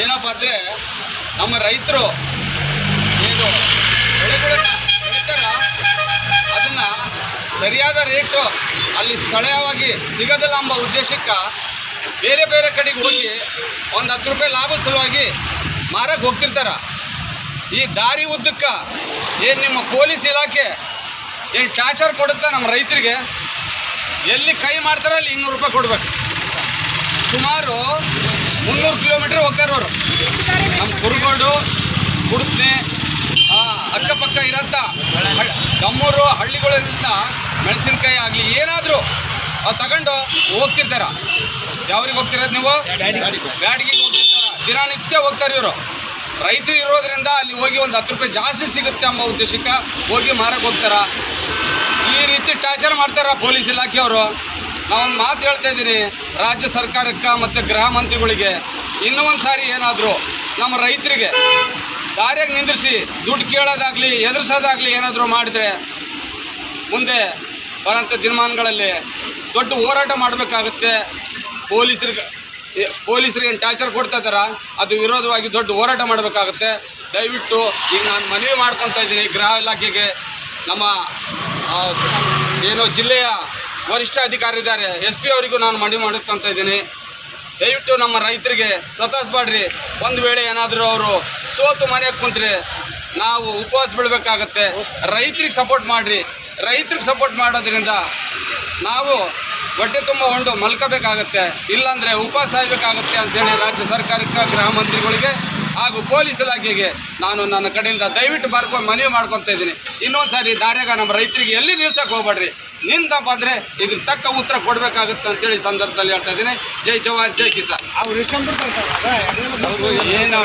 ಏನಪ್ಪ ಅಂದರೆ ನಮ್ಮ ರೈತರು ಏನು ಬೆಳೆಗಳನ್ನ ಬೆಳೀತಾರ ಅದನ್ನು ಸರಿಯಾದ ರೇಟು ಅಲ್ಲಿ ಸ್ಥಳೀಯವಾಗಿ ಸಿಗೋದಿಲ್ಲ ಎಂಬ ಉದ್ದೇಶಕ್ಕೆ ಬೇರೆ ಬೇರೆ ಕಡೆಗೆ ಹೋಗಿ ಒಂದು 10 ರೂಪಾಯಿ ಲಾಭ ಸಲುವಾಗಿ ಮಾರಕ್ಕೆ ಹೋಗ್ತಿರ್ತಾರೆ. ಈ ದಾರಿ ಉದ್ದಕ್ಕೆ ಏನು ನಿಮ್ಮ ಪೊಲೀಸ್ ಇಲಾಖೆ ಏನು ಟಾರ್ಚರ್ ಕೊಡುತ್ತೆ ನಮ್ಮ ರೈತರಿಗೆ, ಎಲ್ಲಿ ಕೈ ಮಾಡ್ತಾರೆ ಅಲ್ಲಿ 200 ರೂಪಾಯಿ ಕೊಡ್ಬೇಕು. ಸುಮಾರು 300 ಕಿಲೋಮೀಟ್ರ್ ಹೋಗ್ತಾರೆ ಅವರು. ನಮ್ಮ ಕುರುಗೋಡು, ಕುಡ್ತನೆ ಅಕ್ಕಪಕ್ಕ ಇರೋಂಥ ದಮ್ಮೂರು ಹಳ್ಳಿಗಳಿಂದ ಮೆಣಸಿನ್ಕಾಯಿ ಆಗಲಿ ಏನಾದರೂ ಅದು ತಗೊಂಡು ಹೋಗ್ತಿರ್ತಾರೆ. ಯಾವ್ರಿಗೆ ಹೋಗ್ತಿರೋದು ನೀವು? ಬ್ಯಾಡಿಗೆಗೆ ಹೋಗ್ತಿರ್ತಾರೆ. ದಿನನಿತ್ಯ ಹೋಗ್ತಾರೆ ಇವರು. ರೈತರು ಇರೋದ್ರಿಂದ ಅಲ್ಲಿ ಹೋಗಿ ಒಂದು 10 ರೂಪಾಯಿ ಜಾಸ್ತಿ ಸಿಗುತ್ತೆ ಎಂಬ ಉದ್ದೇಶಕ್ಕೆ ಹೋಗಿ ಮಾರಕ್ಕೆ ಹೋಗ್ತಾರೆ. ಈ ರೀತಿ ಟಾರ್ಚರ್ ಮಾಡ್ತಾರೆ ಪೊಲೀಸ್ ಇಲಾಖೆಯವರು. ನಾವೊಂದು ಮಾತು ಹೇಳ್ತಾ ಇದ್ದೀನಿ ರಾಜ್ಯ ಸರ್ಕಾರಕ್ಕೆ ಮತ್ತು ಗೃಹ ಮಂತ್ರಿಗಳಿಗೆ, ಇನ್ನೂ ಒಂದು ಸಾರಿ ಏನಾದರೂ ನಮ್ಮ ರೈತರಿಗೆ ದಾರಿಯಾಗಿ ನಿಂದಿರಿಸಿ ದುಡ್ಡು ಕೇಳೋದಾಗಲಿ ಎದುರಿಸೋದಾಗಲಿ ಏನಾದರೂ ಮಾಡಿದರೆ ಮುಂದೆ ಬರೋಂಥ ದಿನಮಾನಗಳಲ್ಲಿ ದೊಡ್ಡ ಹೋರಾಟ ಮಾಡಬೇಕಾಗುತ್ತೆ. ಪೊಲೀಸರಿಗೆ ಏನು ಟಾರ್ಚರ್ ಕೊಡ್ತಾ ಇದ್ದಾರ ಅದು ವಿರೋಧವಾಗಿ ದೊಡ್ಡ ಹೋರಾಟ ಮಾಡಬೇಕಾಗುತ್ತೆ. ದಯವಿಟ್ಟು ಈಗ ನಾನು ಮನವಿ ಮಾಡ್ಕೊತಾ ಇದ್ದೀನಿ ಗೃಹ ಇಲಾಖೆಗೆ, ನಮ್ಮ ಏನು ಜಿಲ್ಲೆಯ ವರಿಷ್ಠ ಅಧಿಕಾರಿ ಇದ್ದಾರೆ SP ಅವರಿಗೂ ನಾನು ಮನವಿ ಮಾಡ್ಕೊತಾ ಇದ್ದೀನಿ. ದಯವಿಟ್ಟು ನಮ್ಮ ರೈತರಿಗೆ ಸತಾಯಿಸ್ಬೇಡ್ರಿ. ಒಂದು ವೇಳೆ ಏನಾದರೂ ಅವರು ಸೋತು ಮನೆಗೆ ಕುಂತ್ರೆ ನಾವು ಉಪವಾಸ ಬಿಡಬೇಕಾಗತ್ತೆ. ರೈತರಿಗೆ ಸಪೋರ್ಟ್ ಮಾಡಿರಿ. ರೈತರಿಗೆ ಸಪೋರ್ಟ್ ಮಾಡೋದ್ರಿಂದ ನಾವು ಹೊಟ್ಟೆ ತುಂಬ ಉಂಡು ಮಲ್ಕೋಬೇಕಾಗತ್ತೆ, ಇಲ್ಲಾಂದರೆ ಉಪವಾಸ ಸಾಯಬೇಕಾಗತ್ತೆ ಅಂತೇಳಿ ರಾಜ್ಯ ಸರ್ಕಾರಕ್ಕೆ, ಗೃಹ ಮಂತ್ರಿಗಳಿಗೆ ಹಾಗೂ ಪೊಲೀಸ್ ಇಲಾಖೆಗೆ ನಾನು ನನ್ನ ಕಡೆಯಿಂದ ದಯವಿಟ್ಟು ಮನವಿ ಮಾಡ್ಕೊತಾ ಇದ್ದೀನಿ. ಇನ್ನೊಂದು ಸಾರಿ ದಾರ್ಯಾಗ ನಮ್ಮ ರೈತರಿಗೆ ಎಲ್ಲಿ ನಿಲ್ಸಕ್ಕೆ ಹೋಗ್ಬೇಡ್ರಿ. ನಿಂತಪ್ಪ ಅಂದರೆ ಇದಕ್ಕೆ ತಕ್ಕ ಉತ್ತರ ಕೊಡಬೇಕಾಗುತ್ತೆ ಅಂತೇಳಿ ಸಂದರ್ಭದಲ್ಲಿ ಹೇಳ್ತಾ ಇದ್ದೀನಿ. ಜೈ ಜವಾನ್ ಜೈ ಕಿಸಾನ್. ಏನು